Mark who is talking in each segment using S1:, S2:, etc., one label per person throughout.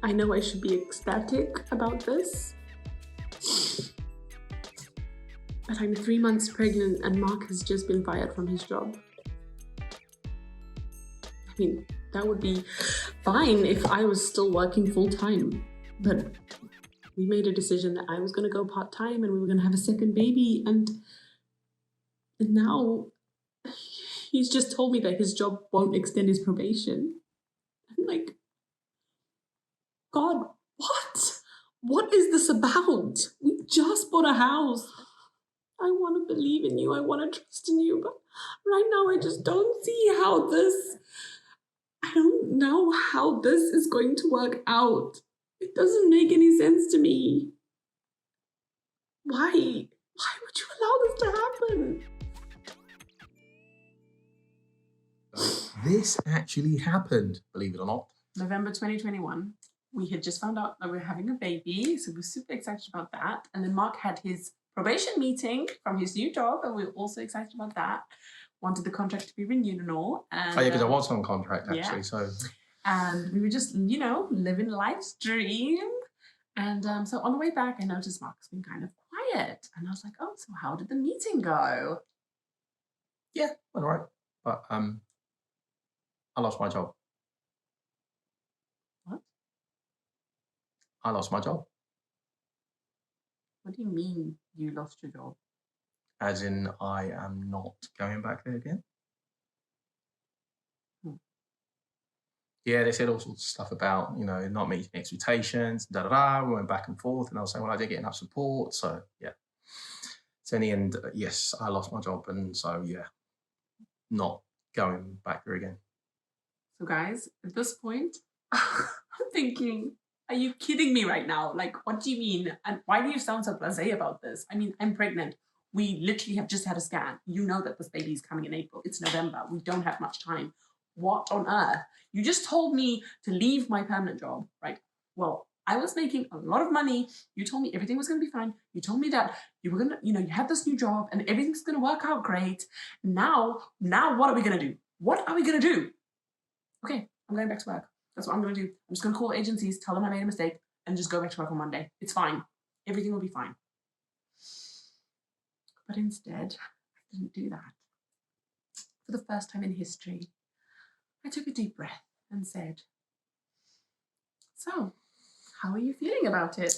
S1: I know I should be ecstatic about this, but I'm 3 months pregnant and Mark has just been fired from his job. I mean, that would be fine if I was still working full-time, but we made a decision that I was going to go part-time and we were going to have a second baby, and now he's just told me that his job won't extend his probation. I'm like, God, what? What is this about? We just bought a house. I want to believe in you. I want to trust in you. But right now, I just don't see how I don't know how this is going to work out. It doesn't make any sense to me. Why? Why would you allow this to happen?
S2: This actually happened, believe it or not.
S1: November 2021. We had just found out that we were having a baby, so we were super excited about that. And then Mark had his probation meeting from his new job, and we were also excited about that. Wanted the contract to be renewed and all. And,
S2: oh yeah, because I was on contract actually, so.
S1: And we were just, living life's dream. And so on the way back, I noticed Mark's been kind of quiet. And I was like, oh, so how did the meeting go?
S2: Yeah, all right. But I lost my job.
S1: What?
S2: I lost my job.
S1: What do you mean you lost your job?
S2: As in, I am not going back there again. Yeah, they said all sorts of stuff about, not meeting expectations, We went back and forth, and I was saying, well, I didn't get enough support, so yeah. So in the end, yes, I lost my job, and so yeah, not going back there again.
S1: So guys, at this point, I'm thinking, are you kidding me right now? Like, what do you mean? And why do you sound so blasé about this? I mean, I'm pregnant. We literally have just had a scan. You know that this baby is coming in April. It's November. We don't have much time. What on earth? You just told me to leave my permanent job, right? Well, I was making a lot of money. You told me everything was going to be fine. You told me that you were going to, you had this new job and everything's going to work out great. Now what are we going to do? What are we going to do? Okay, I'm going back to work. That's what I'm going to do. I'm just going to call agencies, tell them I made a mistake, and just go back to work on Monday. It's fine. Everything will be fine. But instead, I didn't do that. For the first time in history, I took a deep breath and said, so, how are you feeling about it?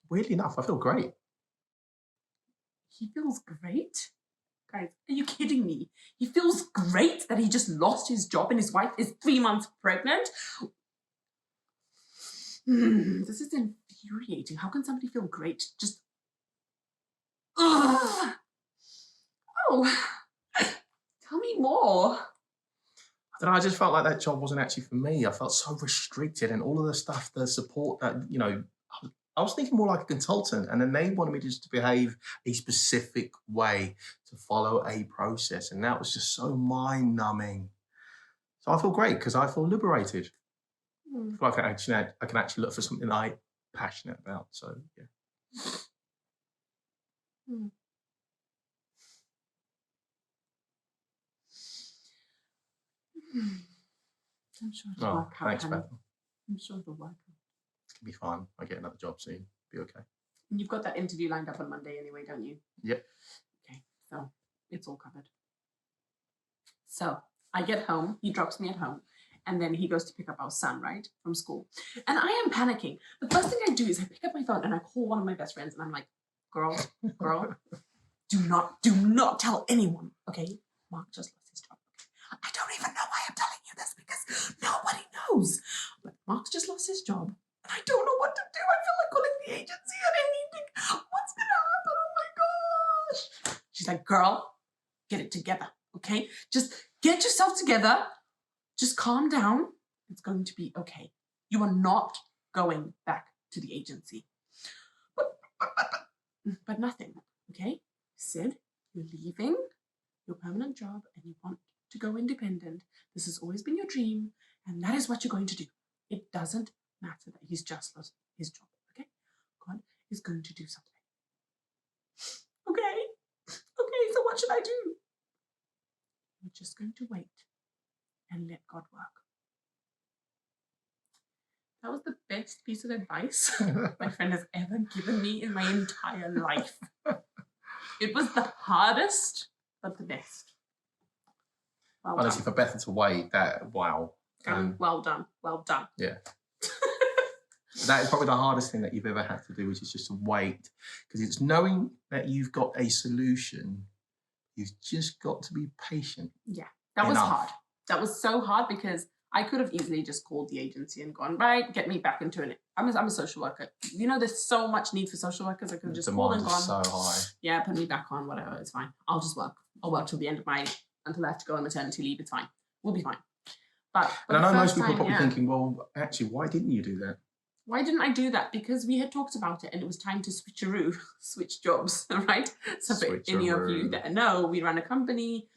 S2: Weirdly enough, I feel great.
S1: He feels great? Guys, are you kidding me? He feels great that he just lost his job and his wife is 3 months pregnant? This is infuriating. How can somebody feel great? Just... Ugh. Oh, tell me more.
S2: I don't know, I just felt like that job wasn't actually for me. I felt so restricted, and all of the stuff, the support that, I was thinking more like a consultant, and then they wanted me just to behave a specific way, to follow a process, and that was just so mind-numbing. So I feel great because I feel liberated. I feel like I can actually look for something that I'm passionate about. So yeah.
S1: I'm sure it'll work out.
S2: Thanks, Beth.
S1: I'm sure it'll work out.
S2: It's gonna be fine. I get another job soon. Be okay.
S1: And you've got that interview lined up on Monday anyway, don't you?
S2: Yep.
S1: Okay, so it's all covered. So I get home, he drops me at home, and then he goes to pick up our son, right, from school. And I am panicking. The first thing I do is I pick up my phone and I call one of my best friends, and I'm like, girl, do not tell anyone, okay? Mark just lost his job. I don't even know why I'm telling you this because nobody knows. But Mark's just lost his job, and I don't know what to do. I feel like calling the agency, and I need to, what's going to happen? Oh my gosh. She's like, girl, get it together, okay? Just get yourself together. Just calm down. It's going to be okay. You are not going back to the agency. But nothing, okay? Sid, you're leaving your permanent job and you want to go independent. This has always been your dream, and that is what you're going to do. It doesn't matter that he's just lost his job, okay? God is going to do something. Okay? Okay, so what should I do? I'm just going to wait and let God work. That was the best piece of advice my friend has ever given me in my entire life. It was the hardest, but the best. Well
S2: Honestly,
S1: done.
S2: for Bethan to wait, wow.
S1: Well done. Well done.
S2: Yeah. That is probably the hardest thing that you've ever had to do, which is just to wait. Because it's knowing that you've got a solution. You've just got to be patient.
S1: Yeah, that was hard. That was so hard because I could have easily just called the agency and gone, right, get me back into it. I'm a social worker. You know, there's so much need for social workers. I could have just called and gone.
S2: So high.
S1: Yeah, put me back on, whatever. It's fine. I'll just work. I'll work till the end of until I have to go on maternity leave. It's fine. We'll be fine. But
S2: I know most people are probably thinking, well, actually, why didn't you do that?
S1: Why didn't I do that? Because we had talked about it and it was time to switch jobs, right? So for any of you that know, we ran a company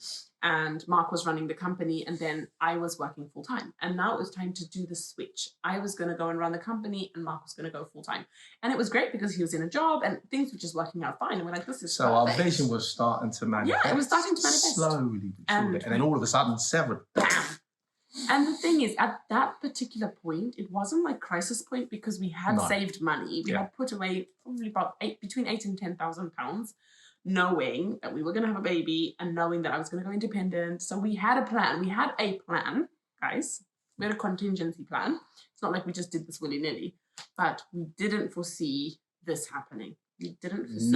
S1: and Mark was running the company and then I was working full time. And now it was time to do the switch. I was going to go and run the company and Mark was going to go full time. And it was great because he was in a job and things were just working out fine. And we're like, this is
S2: so perfect. Our vision was starting to manifest.
S1: Yeah, it was starting to manifest.
S2: Slowly, and then all of a sudden, severed.
S1: Bam! And the thing is, at that particular point, it wasn't like crisis point because we had saved money. We had put away probably about between £8,000 and £10,000, knowing that we were going to have a baby and knowing that I was going to go independent. So we had a plan. We had a plan, guys. We had a contingency plan. It's not like we just did this willy-nilly, but we didn't foresee this happening. We didn't foresee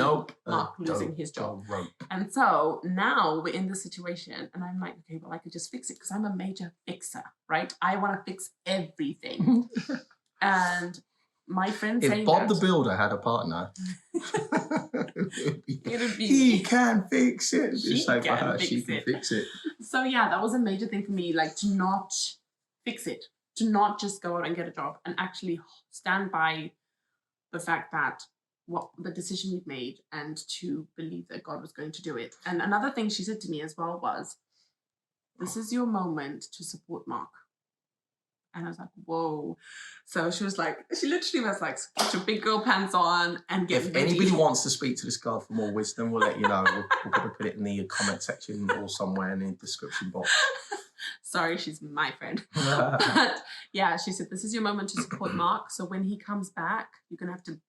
S1: Mark losing his job. And so now we're in this situation and I'm like, okay, well, I could just fix it because I'm a major fixer, right? I want to fix everything. And my friend saying
S2: if Bob the Builder had a partner,
S1: it'd be
S2: he can fix it. She can fix it.
S1: So yeah, that was a major thing for me, like to not fix it, to not just go out and get a job and actually stand by the fact that what the decision we'd made and to believe that God was going to do it. And another thing she said to me as well was, this is your moment to support Mark. And I was like, whoa. So she literally was like, get your big girl pants on and get
S2: If
S1: ready.
S2: anybody wants to speak to this girl for more wisdom, we'll let you know. We'll probably put it in the comment section or somewhere in the description box.
S1: Sorry, she's my friend. But yeah, she said, this is your moment to support Mark. So when he comes back, you're going to have to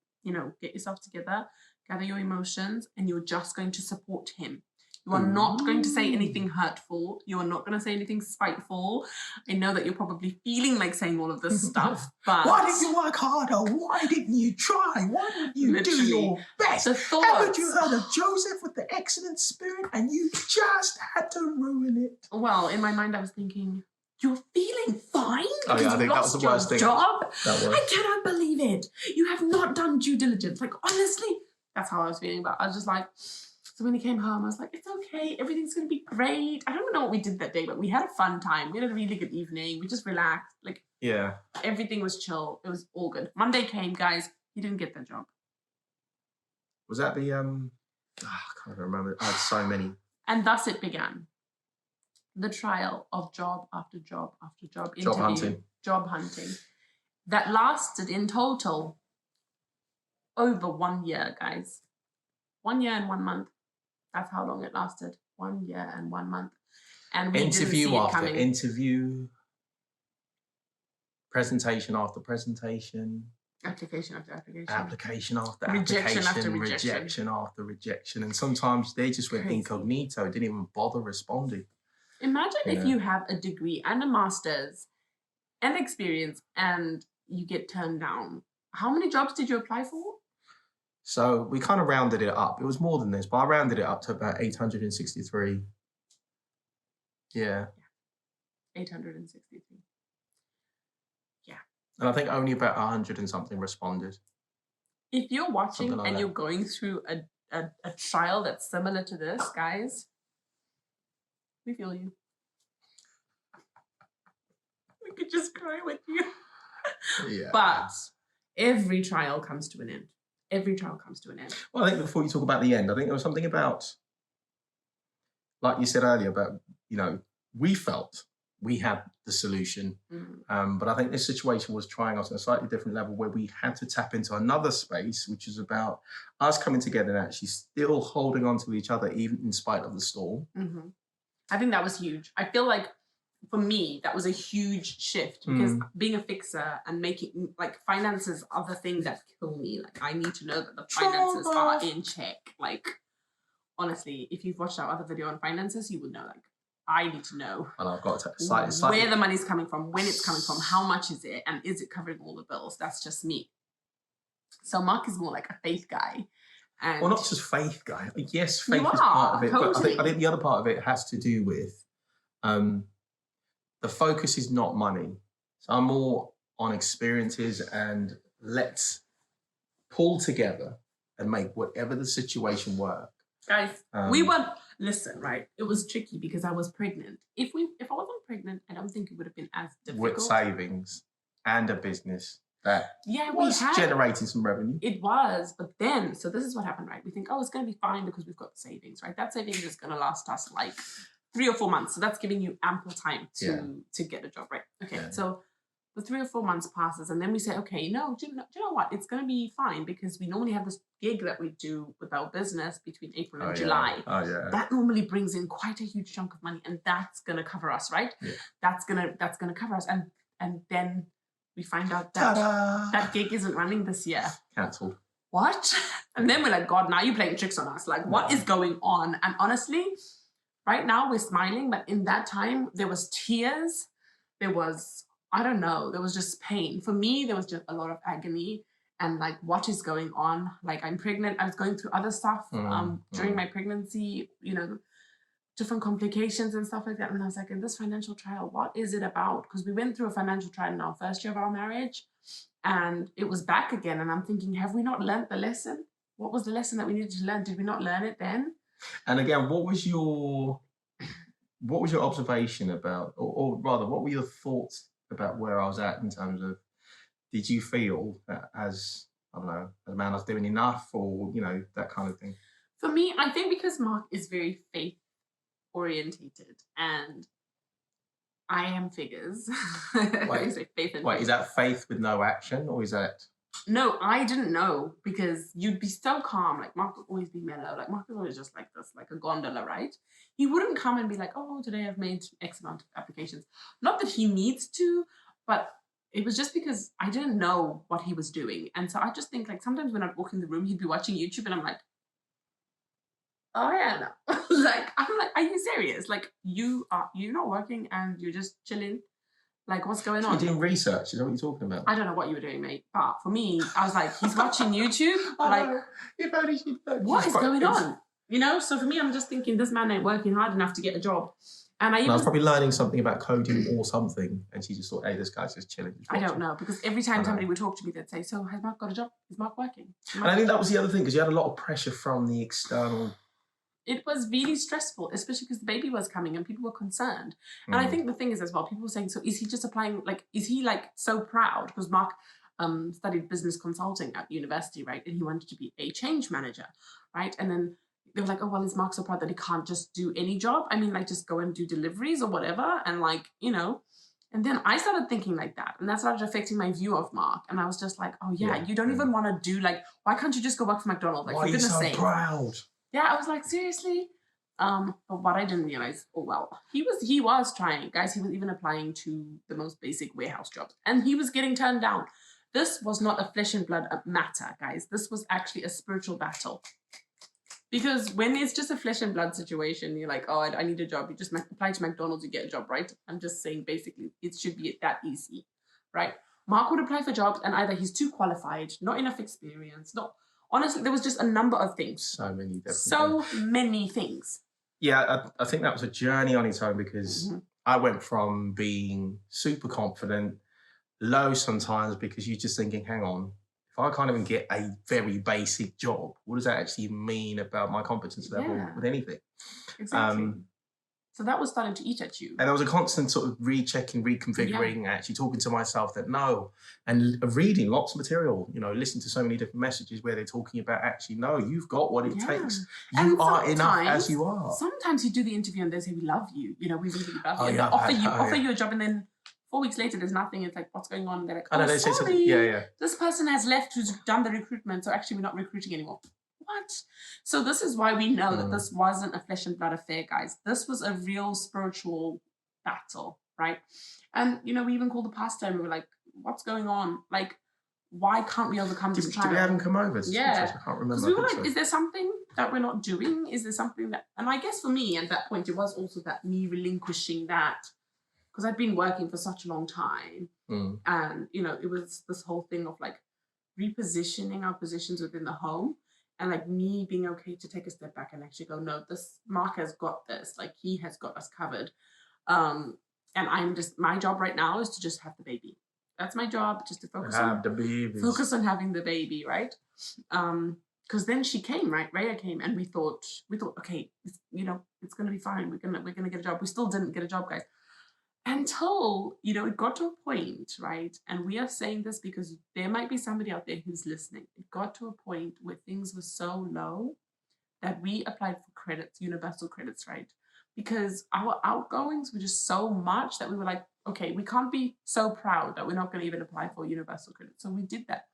S1: get yourself together, gather your emotions, and you're just going to support him. You are not going to say anything hurtful. You are not going to say anything spiteful. I know that you're probably feeling like saying all of this stuff, but...
S2: Why didn't you work harder? Why didn't you try? Why didn't you do your best? Haven't you heard of Joseph with the excellent spirit and you just had to ruin it?
S1: Well, in my mind, I was thinking... You're feeling fine because
S2: I think that was the worst thing.
S1: Job? I cannot believe it. You have not done due diligence. Like, honestly, that's how I was feeling. But I was just like, so when he came home, I was like, it's okay. Everything's going to be great. I don't know what we did that day, but we had a fun time. We had a really good evening. We just relaxed. Like,
S2: yeah,
S1: everything was chill. It was all good. Monday came, guys. He didn't get that job.
S2: Was that the, I can't remember. I had so many.
S1: And thus it began. The trial of job after job after job interview, job hunting, that lasted in total over 1 year, guys. 1 year and 1 month. That's how long it lasted. 1 year and 1 month. And we didn't see it coming.
S2: Interview, presentation after presentation.
S1: Application after application.
S2: Application after application. Rejection after rejection. And sometimes they just went incognito, didn't even bother responding.
S1: Imagine if you have a degree and a master's and experience and you get turned down. How many jobs did you apply for?
S2: So we kind of rounded it up. It was more than this, but I rounded it up to about 863. Yeah.
S1: 863. Yeah.
S2: And I think only about 100 and something responded.
S1: If you're watching and you're going through a trial that's similar to this, guys, we feel you. We could just cry with you.
S2: Yeah.
S1: But every trial comes to an end. Every trial comes to an end.
S2: Well, I think before you talk about the end, I think there was something about, like you said earlier, about, we felt we had the solution. But I think this situation was trying us on a slightly different level where we had to tap into another space, which is about us coming together and actually still holding on to each other, even in spite of the storm.
S1: I think that was huge. I feel like for me, that was a huge shift because being a fixer and making like finances are the thing that kill me. Like I need to know that the finances are in check. Like honestly, if you've watched our other video on finances, you would know. Like I need to know
S2: And I've got to
S1: where the money's coming from, when it's coming from, how much is it, and is it covering all the bills? That's just me. So Mark is more like a faith guy. And
S2: well, not just faith guy. Yes, faith
S1: You
S2: is part
S1: are,
S2: of it, but
S1: totally.
S2: I think the other part of it has to do with the focus is not money. So I'm more on experiences and let's pull together and make whatever the situation work.
S1: Guys, we weren't listen, right? It was tricky because I was pregnant. If I wasn't pregnant, I don't think it would have been as difficult.
S2: With savings and a business that
S1: we
S2: was
S1: had
S2: generating some revenue.
S1: It was, but then so this is what happened, right? We think, oh, it's gonna be fine because we've got the savings, right? That savings is gonna last us like 3 or 4 months. So that's giving you ample time to get a job, right? Okay, so the 3 or 4 months passes, and then we say, okay, no, do you know what? It's going to be fine because we normally have this gig that we do with our business between April and July.
S2: Oh yeah.
S1: That normally brings in quite a huge chunk of money, and that's going to cover us, right?
S2: Yeah.
S1: That's gonna cover us, and then we find out that that gig isn't running this year.
S2: Cancelled.
S1: What? And then we're like, God, now you're playing tricks on us. Like, what is going on? And honestly, right now we're smiling, but in that time there was tears. There was, I don't know, there was just pain. For me, there was just a lot of agony and like, what is going on? Like, I'm pregnant. I was going through other stuff during my pregnancy, you know, different complications and stuff like that. And I was like, in this financial trial, what is it about? Because we went through a financial trial in our first year of our marriage and it was back again. And I'm thinking, have we not learned the lesson? What was the lesson that we needed to learn? Did we not learn it then?
S2: And again, what was your observation about, or rather, what were your thoughts about where I was at in terms of, did you feel that as, I don't know, as a man I was doing enough or, you know, that kind of thing?
S1: For me, I think because Mark is very faith orientated and I am figures.
S2: Wait, is that faith with no action or is that?
S1: No, I didn't know because you'd be so calm. Like Mark would always be mellow. Like Mark was always just like this, like a gondola, right? He wouldn't come and be like, oh, today I've made X amount of applications. Not that he needs to, but it was just because I didn't know what he was doing. And so I just think like sometimes when I'd walk in the room, he'd be watching YouTube and I'm like, oh yeah, no. Like, I'm like, are you serious? Like you're not working and you're just chilling. Like, what's going on?
S2: You're doing research, is that what you're talking about?
S1: I don't know what you were doing, mate. But for me, I was like, he's watching YouTube. Like, what is going on? You know? So for me, I'm just thinking, this man ain't working hard enough to get a job. And I was
S2: probably learning something about coding or something. And she just thought, hey, this guy's just chilling.
S1: I don't know. Because every time somebody would talk to me, they'd say, so has Mark got a job? Is Mark working?
S2: And I think that was the other thing, because you had a lot of pressure from the external.
S1: It was really stressful, especially because the baby was coming and people were concerned. And I think the thing is as well, people were saying, so is he just applying, like, is he like so proud? Because Mark studied business consulting at university, right? And he wanted to be a change manager, right? And then they were like, oh, well, is Mark so proud that he can't just do any job? I mean, like, just go and do deliveries or whatever. And like, you know, and then I started thinking like that. And that started affecting my view of Mark. And I was just like, oh yeah, you don't even want to do like, why can't you just go work for McDonald's? Like,
S2: why
S1: for goodness sake.
S2: Why are you so proud?
S1: Yeah, I was like, seriously? But what I didn't realize, oh well, he was trying, guys. He was even applying to the most basic warehouse jobs, and he was getting turned down. This was not a flesh and blood matter, guys. This was actually a spiritual battle. Because when it's just a flesh and blood situation, you're like, oh, I need a job. You just apply to McDonald's, you get a job, right? I'm just saying, basically, it should be that easy, right? Mark would apply for jobs, and either he's too qualified, not enough experience, honestly, there was just a number of things.
S2: So
S1: many things.
S2: Yeah, I think that was a journey on its own because I went from being super confident, low sometimes because you're just thinking, hang on, if I can't even get a very basic job, what does that actually mean about my competence level with anything?
S1: Exactly. So that was starting to eat at you.
S2: And there was a constant sort of rechecking, reconfiguring, actually talking to myself that no, and reading lots of material, you know, listening to so many different messages where they're talking about actually, no, you've got what it takes. You are enough as you are.
S1: Sometimes you do the interview and they say, we love you, you know, we really love you. And they offer you a job and then 4 weeks later, there's nothing. It's like, what's going on? And they're like, oh, sorry, this person has left who's done the recruitment. So actually, we're not recruiting anymore. What? So this is why we know that this wasn't a flesh and blood affair, guys. This was a real spiritual battle. right? And, you know, we even called the pastor and we were like, what's going on? Like, why can't we overcome this trial?
S2: Did we have him come over?
S1: Yeah.
S2: I can't remember.
S1: Because we were like, is there something that we're not doing? Is there something that... And I guess for me at that point, it was also that me relinquishing that, because I'd been working for such a long time. And, you know, it was this whole thing of like repositioning our positions within the home, and like me being okay to take a step back and actually go, no, this Mark has got this, like he has got us covered. And I'm just, my job right now is to just have the baby. That's my job, just to focus on having the baby, right? Because then she came, right? Rhea came, and we thought, okay, you know, it's gonna be fine. We're gonna get a job. We still didn't get a job, guys, until, you know, it got to a point, right? And we are saying this because there might be somebody out there who's listening. It got to a point where things were so low that we applied for credits, universal credits, right? Because our outgoings were just so much that we were like, okay, we can't be so proud that we're not going to even apply for universal credit. So we did that.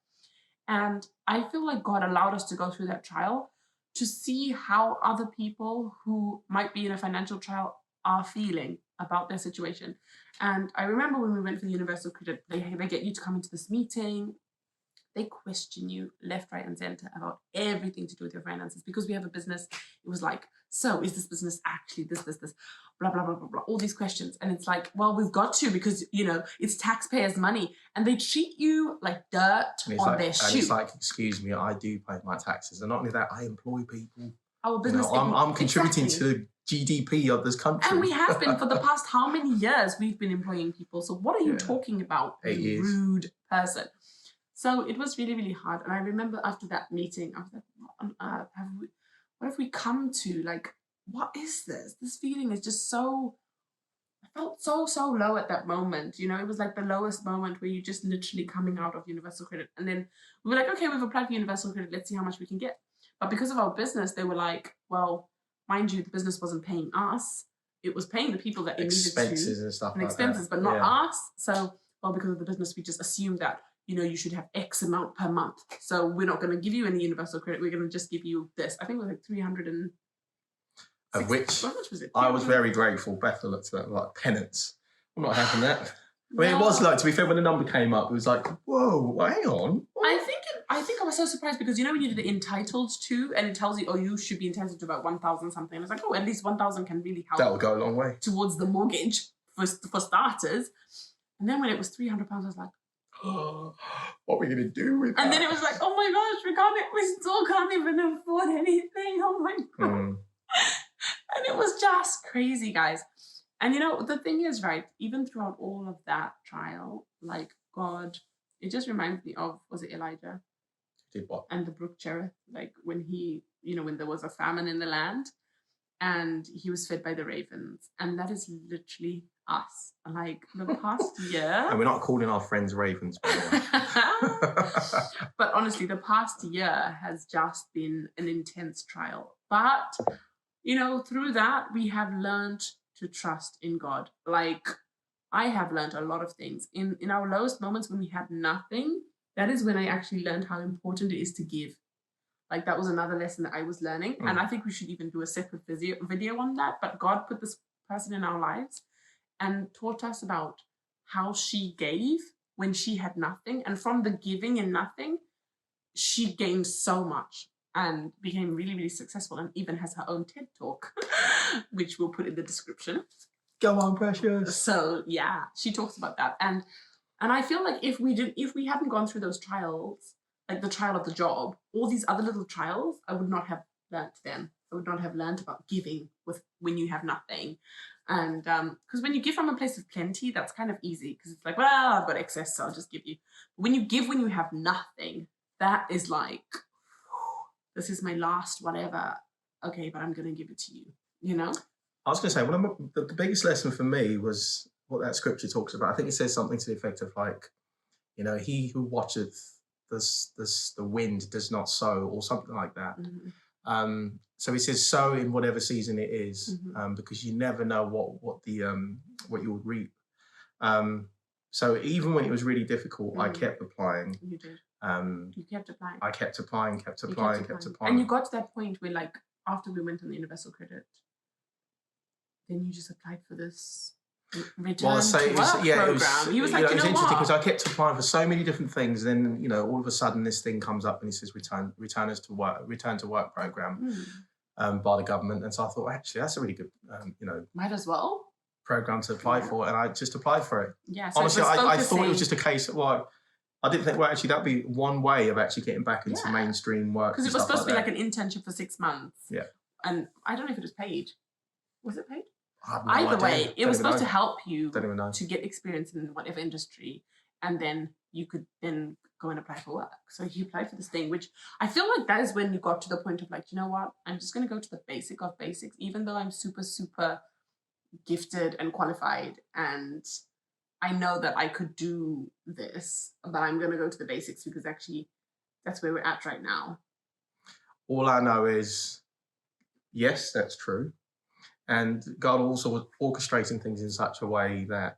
S1: And I feel like God allowed us to go through that trial to see how other people who might be in a financial trial are feeling about their situation. And I remember when we went for the universal credit, they get you to come into this meeting. They question you left, right, and center about everything to do with your finances. Because we have a business, it was like, so is this business actually this, blah, blah, blah, blah, blah, all these questions. And it's like, well, we've got to, because, you know, it's taxpayers' money. And they treat you like dirt on their shoe.
S2: And it's like, excuse me, I do pay my taxes. And not only that, I employ people.
S1: Our business...
S2: You know, I'm contributing to GDP of this country.
S1: And we have been for the past how many years we've been employing people. So what are you talking about,
S2: 8 years.
S1: Rude person? So it was really, really hard. And I remember after that meeting, I was like, what on earth what have we come to? Like, what is this? This feeling is just so... I felt so low at that moment. You know, it was like the lowest moment where you're just literally coming out of universal credit. And then we were like, okay, we've applied for universal credit. Let's see how much we can get. But because of our business, they were like, well, mind you, the business wasn't paying us. It was paying the people that it needed to.
S2: Expenses and stuff
S1: and
S2: like
S1: expenses,
S2: that.
S1: But not us. So, well, because of the business, we just assumed that, you know, you should have X amount per month. So we're not going to give you any universal credit. We're going to just give you this. I think it was like 300 and...
S2: Of which
S1: how much was it?
S2: I was very grateful. Bethel looked at that like penance. I'm not having that. I mean, it was like, to be fair, when the number came up, it was like, whoa, hang on.
S1: I think I was so surprised because, you know, when you did the entitled to, and it tells you, oh, you should be entitled to about 1,000 something. And I was like, oh, at least 1,000 can really help.
S2: That will go a long way.
S1: Towards the mortgage for starters. And then when it was £300, I was like,
S2: oh, what are we going to do with that?
S1: And then it was like, oh my gosh, we still can't even afford anything. Oh my God. And it was just crazy, guys. And, you know, the thing is, right, even throughout all of that trial, like, God, it just reminds me of, was it Elijah?
S2: Did what?
S1: And the brook Cherith, like when he, you know, when there was a famine in the land and he was fed by the ravens. And that is literally us. Like the past year.
S2: And we're not calling our friends ravens, by the way.
S1: But honestly, the past year has just been an intense trial. But, you know, through that, we have learned to trust in God. Like, I have learned a lot of things. In our lowest moments when we had nothing, that is when I actually learned how important it is to give. Like, that was another lesson that I was learning. And I think we should even do a separate video on that. But God put this person in our lives and taught us about how she gave when she had nothing. And from the giving and nothing, she gained so much and became really, really successful, and even has her own TED Talk, which we'll put in the description.
S2: Go on, precious.
S1: So yeah, she talks about that. And I feel like if we hadn't gone through those trials, like the trial of the job, all these other little trials, I would not have learnt them. I would not have learnt about giving when you have nothing. And because when you give from a place of plenty, that's kind of easy, because it's like, well, I've got excess, so I'll just give you. But when you give when you have nothing, that is like, this is my last whatever. Okay, but I'm going to give it to you, you know?
S2: I was going to say, one of the biggest lesson for me was what that scripture talks about. I think it says something to the effect of like, you know, he who watcheth the wind does not sow, or something like that. Mm-hmm. So he says sow in whatever season it is, mm-hmm. Because you never know what you'll reap. So even when it was really difficult, mm-hmm. I kept applying.
S1: You did. You kept applying.
S2: I kept applying.
S1: And you got to that point where, like, after we went on the universal credit, then you just applied for this return to work program. He was like,
S2: it was interesting because
S1: what?
S2: I kept applying for so many different things. Then, all of a sudden this thing comes up and it says return to work program by the government. And so I thought, actually, that's a really good,
S1: Might as well.
S2: program to apply for. And I just applied for it.
S1: Yeah. So
S2: honestly, I thought it was just a case of, I didn't think, actually, that'd be one way of actually getting back into mainstream work.
S1: Because it was supposed to be like an internship for 6 months.
S2: Yeah.
S1: And I don't know if it was paid. Was it paid?
S2: No
S1: Either
S2: idea.
S1: way, it was supposed to help you
S2: Don't even know.
S1: to get experience in whatever industry, and then you could then go and apply for work. So he applied for this thing, which I feel like that is when you got to the point of like, you know what? I'm just going to go to the basic of basics, even though I'm super, super gifted and qualified, and I know that I could do this, but I'm going to go to the basics because actually that's where we're at right now.
S2: All I know is, yes, that's true. And God also was orchestrating things in such a way that,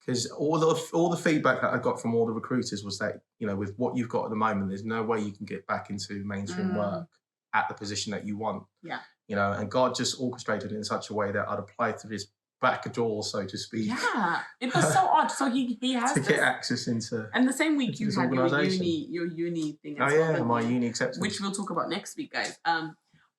S2: because all the feedback that I got from all the recruiters was that, with what you've got at the moment, there's no way you can get back into mainstream work at the position that you want.
S1: Yeah.
S2: And God just orchestrated it in such a way that I'd apply through this back door, so to speak.
S1: Yeah, it was so odd. So he has
S2: to get access into.
S1: And the same week you had your uni thing.
S2: As well, my uni acceptance,
S1: which we'll talk about next week, guys.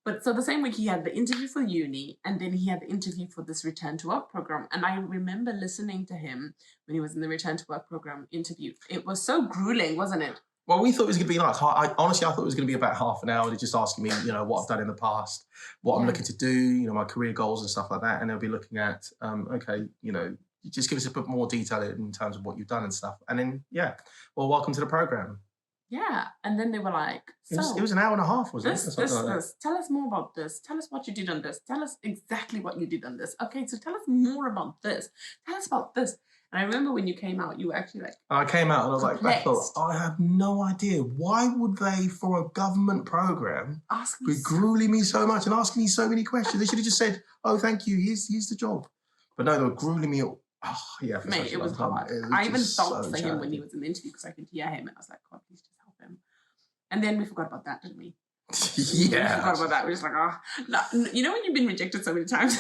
S1: But so the same week he had the interview for uni, and then he had the interview for this return to work program. And I remember listening to him when he was in the return to work program interview. It was so grueling, wasn't it?
S2: Well, we thought it was going to be like, honestly, I thought it was going to be about half an hour. They're just asking me, what I've done in the past, what I'm looking to do, my career goals and stuff like that. And they'll be looking at, just give us a bit more detail in terms of what you've done and stuff. And then, welcome to the program.
S1: Yeah. And then they were like,
S2: it was an hour and a half, wasn't it?
S1: This. Tell us more about this. Tell us what you did on this. Tell us exactly what you did on this. Okay, so tell us more about this. Tell us about this. And I remember when you came out, you were actually like...
S2: I came out and I was like, Bethel, I have no idea. Why would they, for a government program, be grueling me so much and asking me so many questions? They should have just said, oh, thank you, here's the job. But no, they were grueling me.
S1: Mate, it was hard. I even felt for him when he was in the interview because I could hear him and I was like, God, please just help him. And then we forgot about that, didn't we?
S2: Yeah.
S1: We forgot about that. We're just like, no. You know when you've been rejected so many times?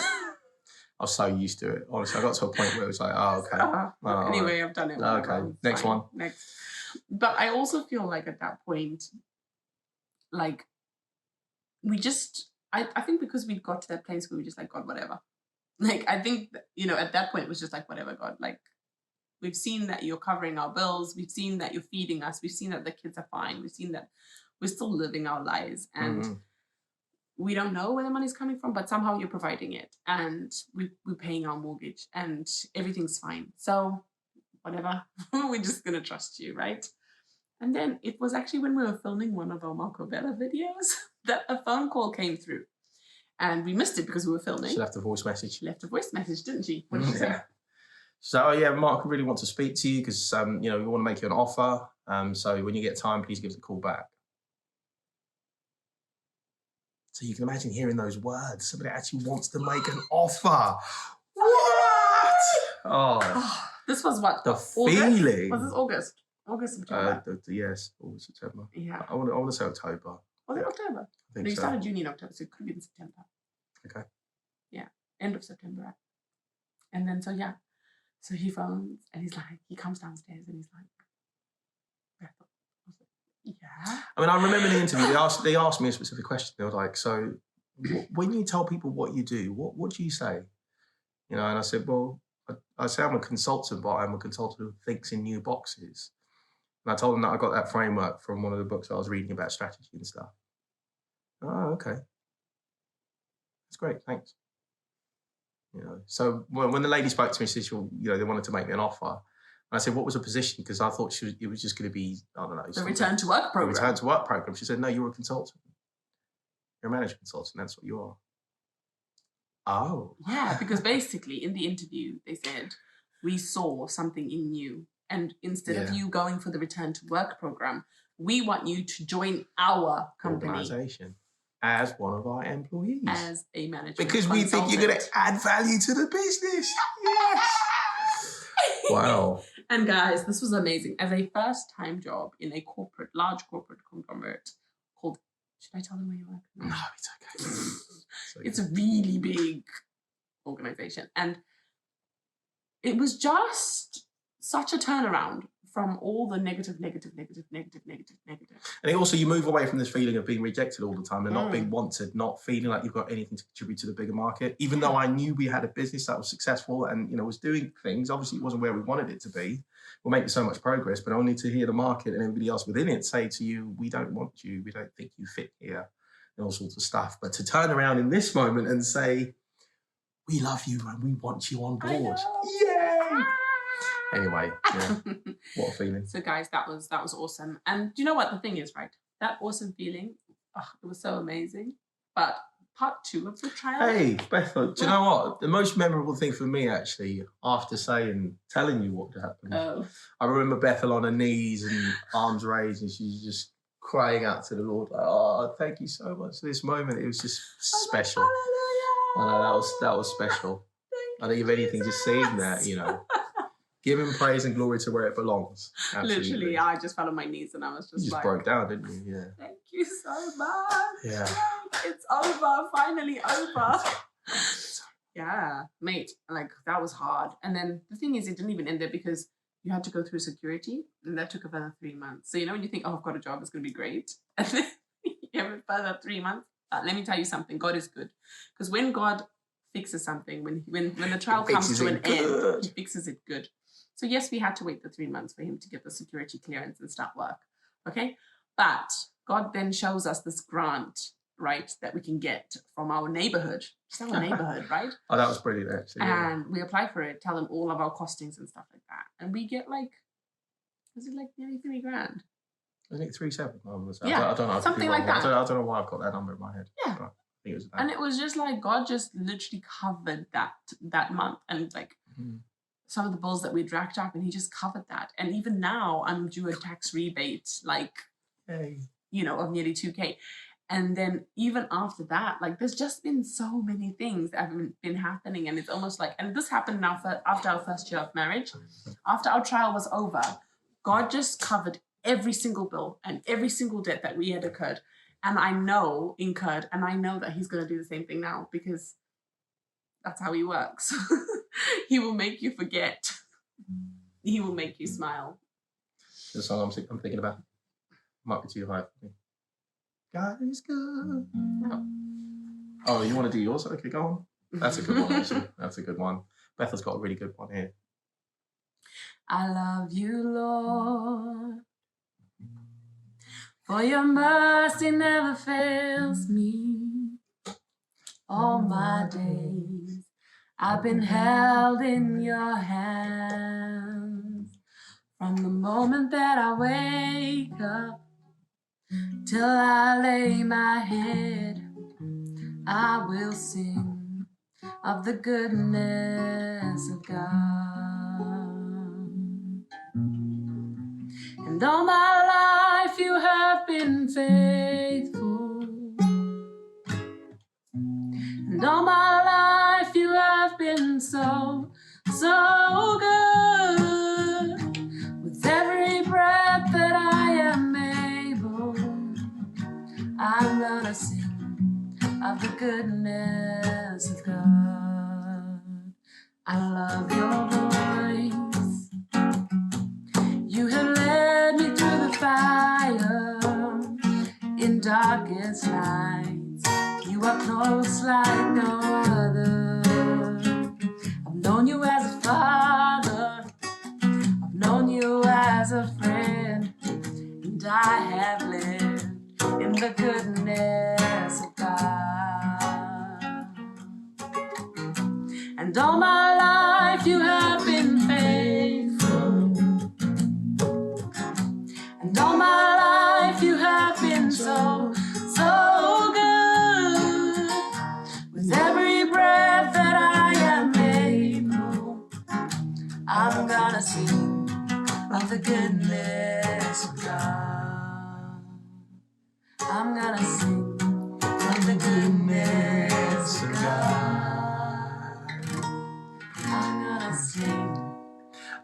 S2: I was so used to it. Honestly, I got to a point where it was like, oh, okay.
S1: Anyway, I've done it.
S2: Okay, next one.
S1: Next. But I also feel like at that point, like, we just, I think because we got to that place where we just like, God, whatever. Like, I think, at that point it was just like, whatever, God. Like, we've seen that you're covering our bills. We've seen that you're feeding us. We've seen that the kids are fine. We've seen that we're still living our lives. And we don't know where the money's coming from, but somehow you're providing it. And we're paying our mortgage and everything's fine. So whatever, we're just going to trust you, right? And then it was actually when we were filming one of our Marco Bella videos that a phone call came through. And we missed it because we were filming.
S2: She left a voice message.
S1: She left a voice message, didn't she? What did she say?
S2: So, Mark, I really want to speak to you because, we want to make you an offer. So when you get time, please give us a call back. So you can imagine hearing those words. Somebody actually wants to make an offer. What? Oh.
S1: This was what?
S2: The
S1: August?
S2: feeling.
S1: Was this August? August, September?
S2: Yes, August, September.
S1: Yeah.
S2: I want to say October.
S1: Was it October?
S2: I think
S1: no, you
S2: so.
S1: started June in October, so it could have been September.
S2: Okay.
S1: Yeah, end of September. And then, so he phones and he comes downstairs and he's like, Bethel. I was like, yeah.
S2: I mean, I remember the interview, they asked me a specific question. They were like, so when you tell people what you do, what do you say? And I said, well, I say I'm a consultant, but I'm a consultant who thinks in new boxes. And I told them that I got that framework from one of the books I was reading about strategy and stuff. Oh, okay. That's great, thanks. So when the lady spoke to me, she said, they wanted to make me an offer. And I said, what was the position? Because I thought it was just going to be, I don't know.
S1: The return to work program.
S2: The return to work program. She said, no, you're a consultant. You're a management consultant. That's what you are. Oh.
S1: Yeah, because basically in the interview, they said, we saw something in you. And instead of you going for the return to work program, we want you to join our company.
S2: Organisation. As one of our employees.
S1: As a management
S2: Because we think you're going to add value to the business. Yes. Wow.
S1: And guys, this was amazing. As a first-time job in a large corporate conglomerate called, should I tell them where you work?
S2: No, it's okay.
S1: It's a really big organization. And it was just such a turnaround from all the negative.
S2: And also, you move away from this feeling of being rejected all the time and not being wanted, not feeling like you've got anything to contribute to the bigger market. Even though I knew we had a business that was successful and, you know, was doing things, obviously it wasn't where we wanted it to be. We're making so much progress, but only to hear the market and everybody else within it say to you, we don't want you, we don't think you fit here, and all sorts of stuff. But to turn around in this moment and say, we love you and we want you on board. Yay! Anyway, yeah, what a feeling.
S1: So guys, that was awesome. And do you know what the thing is, right? That awesome feeling, it was so amazing. But part 2 of the trial.
S2: Hey, Bethel, do you know what? The most memorable thing for me, actually, after telling you what happened, I remember Bethel on her knees and arms raised, and she's just crying out to the Lord, like, oh, thank you so much for this moment. It was just special. I know, that was special. I think if anything, just seeing that, you know, giving praise and glory to where it belongs. Absolutely.
S1: Literally, I just fell on my knees and I was just like,
S2: broke down, didn't you? Yeah.
S1: Thank you so much.
S2: Yeah.
S1: It's over, finally over. Yeah, mate, like that was hard. And then the thing is, it didn't even end there because you had to go through security and that took a further 3 months. So, you know, when you think, oh, I've got a job, it's going to be great. And then you have a further 3 months. Let me tell you something, God is good. Because when God fixes something, when the trial comes to an end, he fixes it good. So yes, we had to wait the 3 months for him to get the security clearance and start work. Okay? But God then shows us this grant, right, that we can get from our neighborhood. It's our neighborhood, right?
S2: Oh, that was brilliant, actually.
S1: And we apply for it, tell them all of our costings and stuff like that. And we get like, was it like nearly $3,000?
S2: I think 3,700.
S1: Yeah,
S2: I don't know.
S1: something like that.
S2: I don't know why I've got that number in my head.
S1: Yeah.
S2: I think it was that.
S1: And it was just like, God just literally covered that month. And like, some of the bills that we'd racked up, and he just covered that. And even now, I'm due a tax rebate, like, you know, of nearly 2K. And then even after that, like, there's just been so many things that have been happening. And it's almost like, and this happened now after our first year of marriage. After our trial was over, God just covered every single bill and every single debt that we had incurred. And I know that he's going to do the same thing now, because that's how he works. He will make you forget. He will make you smile.
S2: The song I'm thinking about might be too high for me. God is good. Oh, you want to do yours? Okay, go on. That's a good one, actually. That's a good one. Bethel's got a really good one here.
S1: I love you, Lord, for your mercy never fails me. All my days I've been held in your hands. From the moment that I wake up till I lay my head, I will sing of the goodness of God. And all my life you have been faithful. And all my life you have been so, so good. With every breath that I am able, I'm gonna sing of the goodness of God. I love your voice. You have led me through the fire in darkest nights. You are close like no other. I've known you as a father, I've known you as a friend, and I have lived in the goodness of God. And all my life you have been faithful. And all my life you have been so, so good. With every breath that I am able, I'm gonna sing of the goodness of God. I'm gonna sing of the goodness of God. I'm gonna sing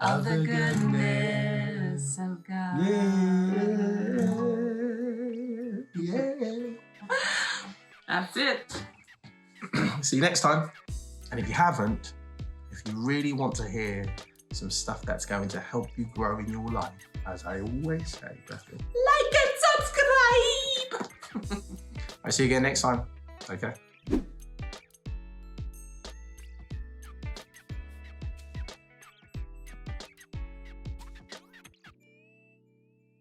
S1: of the goodness of God.
S2: Yeah.
S1: That's it.
S2: See you next time. And if you haven't, if you really want to hear some stuff that's going to help you grow in your life, as I always say, Bethany,
S1: Like and subscribe.
S2: I'll see you again next time. Okay.